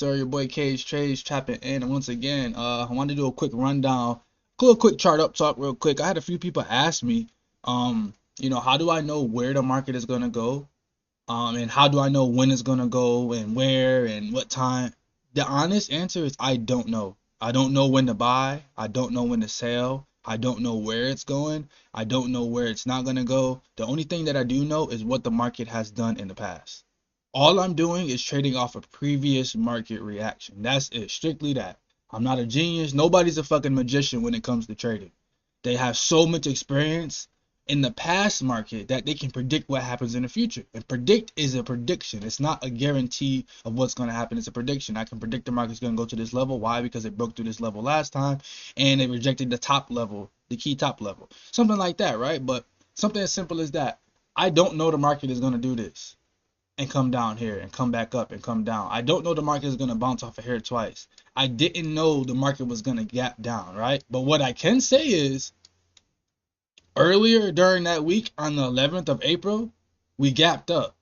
sir? Your boy Cage Trades tapping in. And once again, I wanted to do a quick rundown, a little quick chart up talk real quick. I had a few people ask me, how do I know where the market is gonna go? And how do I know when it's gonna go and where and what time? The honest answer is I don't know. I don't know when to buy. I don't know when to sell. I don't know where it's going. I don't know where it's not gonna go. The only thing that I do know is what the market has done in the past. All I'm doing is trading off a previous market reaction. That's it. Strictly that. I'm not a genius. Nobody's a fucking magician when it comes to trading. They have so much experience in the past market that they can predict what happens in the future. And predict is a prediction. It's not a guarantee of what's going to happen. It's a prediction. I can predict the market's going to go to this level. Why? Because it broke through this level last time and it rejected the top level, the key top level. Something like that, right? But something as simple as that. I don't know the market is going to do this and come down here and come back up and come down. I don't know the market is going to bounce off of here twice. I didn't know the market was going to gap down, right? But what I can say is earlier during that week on the 11th of April, we gapped up.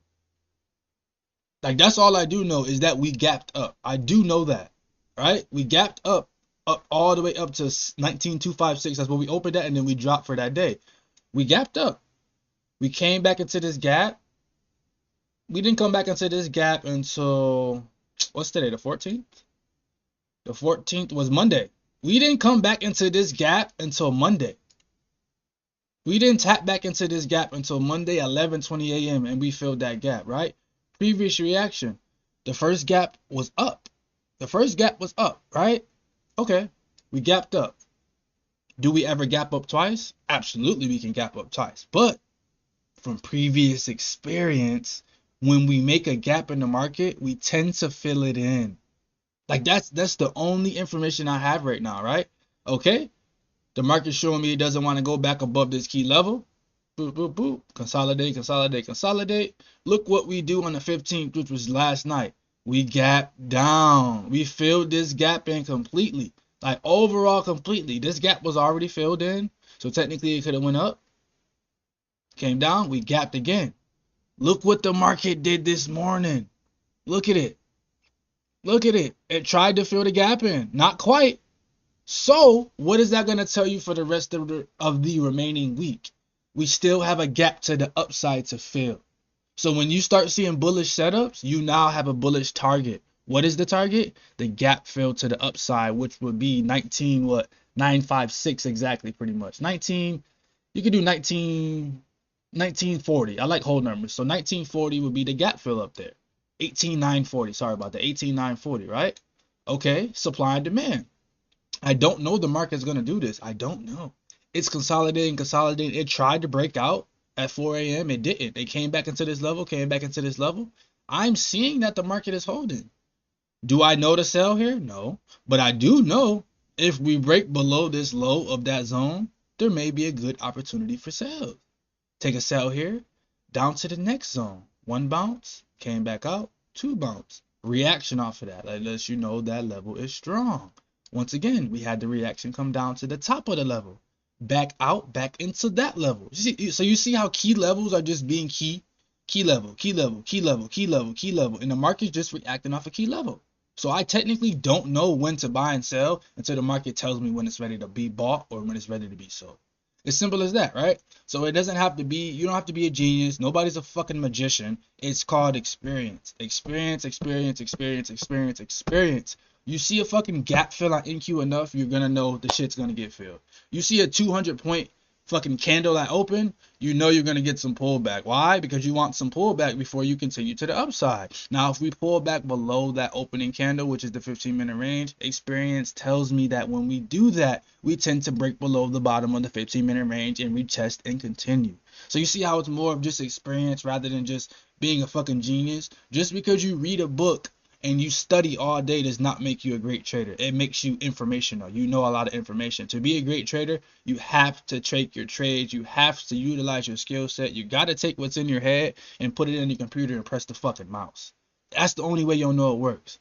Like, that's all I do know is that we gapped up. I do know that, right? We gapped up all the way up to 19,256. That's what we opened at, and then we dropped for that day. We gapped up. We came back into this gap. We didn't come back into this gap until, what's today, the 14th? The 14th was Monday. We didn't come back into this gap until Monday. We didn't tap back into this gap until Monday, 11:20 a.m., and we filled that gap, right? Previous reaction. The first gap was up. The first gap was up, right? Okay. We gapped up. Do we ever gap up twice? Absolutely, we can gap up twice. But from previous experience, when we make a gap in the market, we tend to fill it in. Like, that's the only information I have right now, right? Okay. The market's showing me it doesn't want to go back above this key level. Boop, boop, boop. Consolidate, consolidate, consolidate. Look what we do on the 15th, which was last night. We gap down. We filled this gap in completely. Like, overall, completely. This gap was already filled in. So technically, it could have went up. Came down. We gapped again. Look what the market did this morning. Look at it. Look at it. It tried to fill the gap in. Not quite. So, what is that going to tell you for the rest of the remaining week? We still have a gap to the upside to fill. So, when you start seeing bullish setups, you now have a bullish target. What is the target? The gap fill to the upside, which would be 956 exactly, pretty much. 19, you could do 1940. I like whole numbers. So, 1940 would be the gap fill up there. 18,940. Sorry about that. 18,940, right? Okay, supply and demand. I don't know the market's going to do this. I don't know. It's consolidating. It tried to break out at 4 a.m. It didn't. It came back into this level, I'm seeing that the market is holding. Do I know to sell here? No. But I do know if we break below this low of that zone, there may be a good opportunity for sales. Take a sell here, down to the next zone. One bounce, came back out, two bounce. Reaction off of that. That lets you know that level is strong. Once again, we had the reaction come down to the top of the level. Back out, back into that level. So you see how key levels are just being key? Key level, key level, key level, key level, key level. And the market's just reacting off a key level. So I technically don't know when to buy and sell until the market tells me when it's ready to be bought or when it's ready to be sold. It's simple as that, right? So it doesn't have to be, you don't have to be a genius. Nobody's a fucking magician. It's called experience. Experience. You see a fucking gap fill on NQ enough, you're gonna know the shit's gonna get filled. You see a 200-point fucking candle at open, you know you're gonna get some pullback. Why? Because you want some pullback before you continue to the upside. Now, if we pull back below that opening candle, which is the 15-minute range, experience tells me that when we do that, we tend to break below the bottom of the 15-minute range and retest and continue. So you see how it's more of just experience rather than just being a fucking genius. Just because you read a book and you study all day does not make you a great trader. It makes you informational. You know a lot of information. To be a great trader, you have to take your trades. You have to utilize your skill set. You got to take what's in your head and put it in your computer and press the fucking mouse. That's the only way you'll know it works.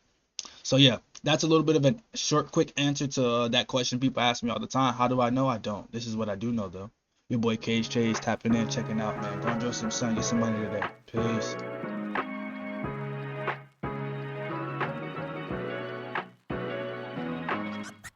So yeah, that's a little bit of a short, quick answer to that question people ask me all the time. How do I know? I don't. This is what I do know though. Your boy Cage Trades tapping in, checking out, man. Go enjoy some sun, get some money today. Peace.